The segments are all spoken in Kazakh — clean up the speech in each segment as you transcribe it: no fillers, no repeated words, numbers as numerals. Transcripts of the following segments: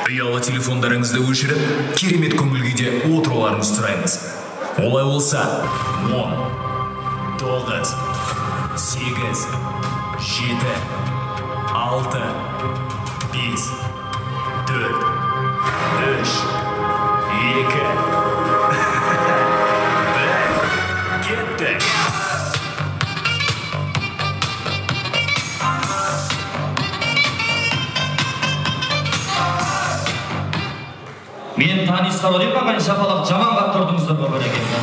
Ұялы телефондарыңызды өшіріп, керемет көңіл күйде отыруларыңызды сұраймыз. Олай болса, 10, 9, 8, 7, 6, 5, 4, 3, 2, 1, кетті. Мен таныстар деп маған шапалақ жаман қап тұрдыңыздар ба бәрекелді.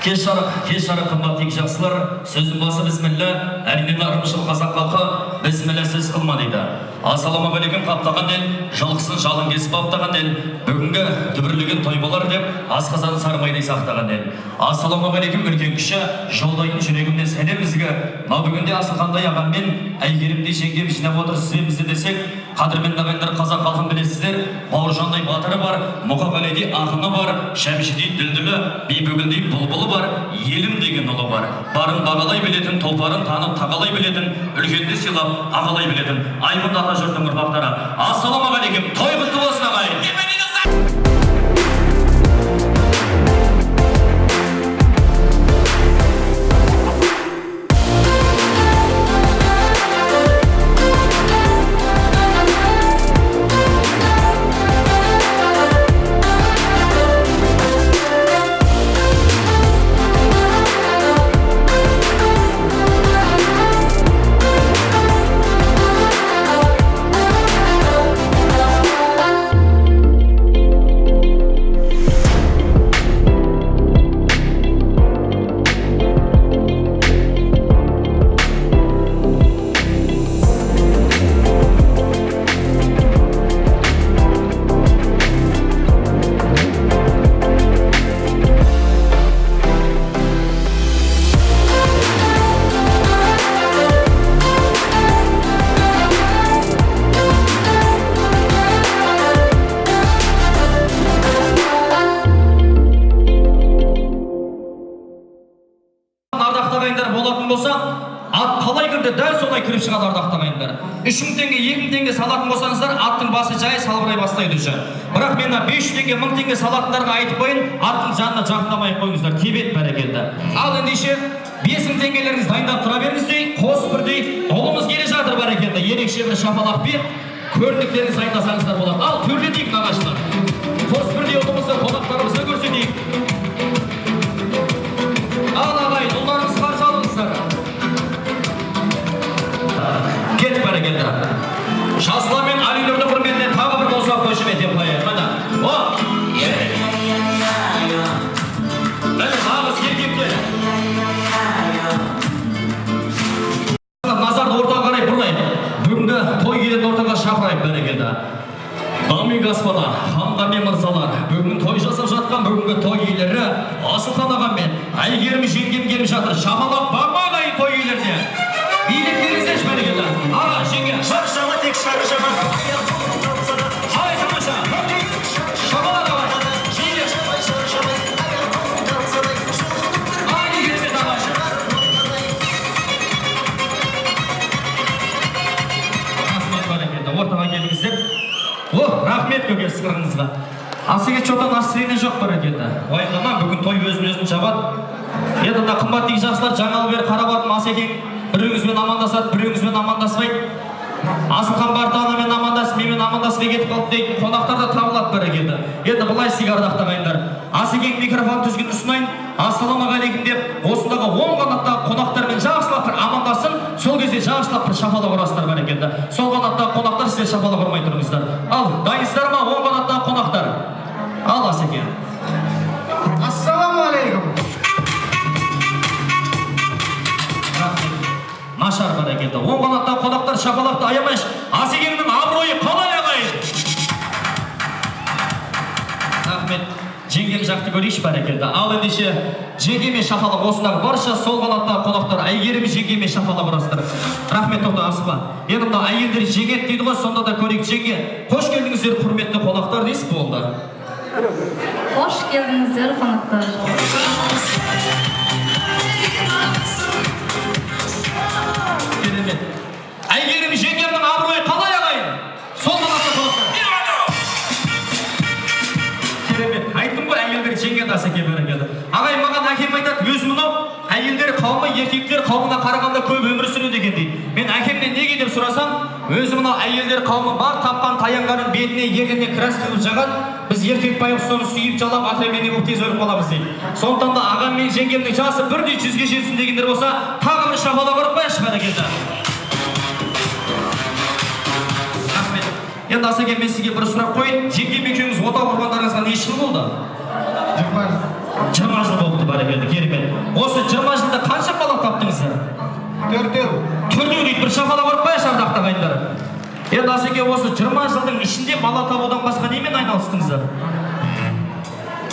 Кеш жарық қымбат ең жақсылар, сөздің басы бісміллә, әрине нарымшыл қазақ халқы бісміллә сөз қылма дейді. Ассалаумағалейкум қаптаған ел, жылқысын жалын кесіп баптаған ел, бүгінгі дүбірлеген той болар деп асқазан сармайдай сақтаған ел. Ассалаумағалейкум үлкен кіші, жолдайтын жүрегімнен сәлем бізге. Мына бүгінде Асылхандай ағаммен әйгерімдей жеңгем жинап отырсыз бізді десек, қадірменді ағайындар қазақ халқын білесіздер, Бауыржандай батыры бар, Мұқағалидей ақыны бар, Шәмшідей дүлдүлі, Бибігүлдей бұлбұлы бар, елім деген ұлы бар. Барын бағалай білетін, тұлпарын танып тағалай білетін, үлкенді сыйлап ағалай білетін Аймұнд ата жұрттың ұрпақтары. Ассалаумағалейкум, той құтты болсын ағайын. болса, ат қалай кірді дәл солай кіріп шығады ардақты ағайындар. 3000 теңге, 2000 теңге салатын болсаңыздар, аттың басы жай салбырай бастайды уже. Бірақ мен 500 теңге, 1000 теңге салатындарға айтып қойын, аттың жанына жақындамай қойыңыздар, тебет бәрекелді. Ал ендеше 5000 теңгелеріңіз дайындап тұра беріңіздей, қос бірдей ұлымыз келе жатыр бәрекелді. Ерекше бір шапалақпен көрдіктеріңіз айтасаңыздар болады. Ал төрлетейік нағашылар. Қос бірдей ұлымызды қонақтарымызды көрсетейік. Ал ағайын, ұлдарыңыз қарсы алыңыздар. Кет бәрекелді. Жасұлан мен Алинұрдың құрметіне тағы бір болсақ көшіп етем қояйық. Мына, о! Міне нағыз еркектер. Назарды ортаға қарай бұрайық. Бүгінгі той келетін ортаға шақырайық бәрекелді. Дамы и господа, хандар мен мырзалар, бүгін той жасап жатқан бүгінгі той иелері Асылхан ағам мен Әйгерім жеңгем келіп жатыр. Шапалақ бар ма ағайын той иелеріне? Биліктеріңізден бәрекелді. Аға, жеңге. Шаршама тек шаршама. Ай, тамаша. Шапалақ ағай. Жеңге. Ай, не керемет ағай. Рахмет бәрекелді. Ортаға келіңіздер. Рахмет көке сықырыңызға. Асыға чотан асырейне жоқ бәрекелді. Уайымдама, бүгін той өзін жабады. Енді қымбат дейік жақсылар, жаңалы бері қарабатым Асекең біреуіңізбен амандасады, біреуіңізбен амандаспайды. Асылхан Бартанамен амандасып, менімен амандаспай кетіп қалды дейді. Қонақтар да табылады бәрекелді. Енді былай істейік ардақты ағайындар. Асекең микрофон түзген ұсынайын. Ассалаумағалейкум деп осындағы 10 қанаттағы қонақтармен жақсылап бір амандасын. Сол кезде жақсылап бір шапалақ ұрасыздар бәрекелді. Сол қанаттағы қонақтар сіздер шапалақ ұрмай тұрыңыздар. Ал, дайынсыздар ма 10 қанаттағы қонақтар? Ал Асекең. Ассалаумағалейкум. Нашар бәрекелді. 10 қанаттағы қонақтар шапалақты аямайш. Асекеңнің абыройы қалай ағайын? Рахмет. Жеңгем жақты көрейші бәрекелді. Ал ендеше жеңгеме шапалақ осындағы барша сол қанаттағы қонақтар Әйгерім жеңгеме шапалақ ұрастыр. Рахмет тоқты Асылға. Енді мына әйелдер жеңет дейді ғой, сонда да көрейік жеңге. Қош келдіңіздер құрметті қонақтар дейсіз болды. Қош келдіңіздер қонақтар. Әйгерім жеңгемнің абыройы қалай ағайын? Сол көп өмір сүреді екен дейді. Мен әкемнен неге деп сұрасам, өзі мынау әйелдер қауымы бар, тапқан таянғанын бетіне ертеңіне краска қылып жағады. Біз еркек байғұс соны сүйіп жалап атремене болып тез өліп қаламыз дейді. Сондықтан да ағам мен жеңгемнің жасы бірдей 100-ге жетсін дегендер болса, тағы бір шапалақ ұрып қояйықшы бәрекелді. Рахмет. Енді Асеке, мен сізге бір сұрақ қойын. Жеңгем екеуіңіз отау құрғандарыңызға неше жыл болды? 20 жыл болыпты бәрекелді, керемет. Осы 20 жылда қанша бала таптыңыздар? 4 дейді, бір шапалақ ұрып қояйықшы ардақты ағайындар. Енді Асеке, осы 20 жылдың ішінде бала табудан басқа немен айналыстыңыздар?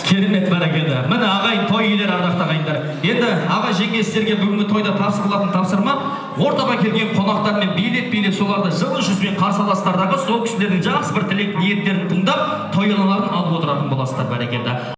Керемет бәрекелді. Міне ағайын той иелері, ардақты ағайындар. Енді аға жеңге сіздерге бүгінгі тойда тапсырылатын тапсырма, ортаға келген қонақтармен билеп соларды жылы жүзбен қарсы аласыздардағы сол кісілердің жақсы бір тілек ниеттерін тыңдап, той алаларын алып отыратын боласыздар бәрекелді.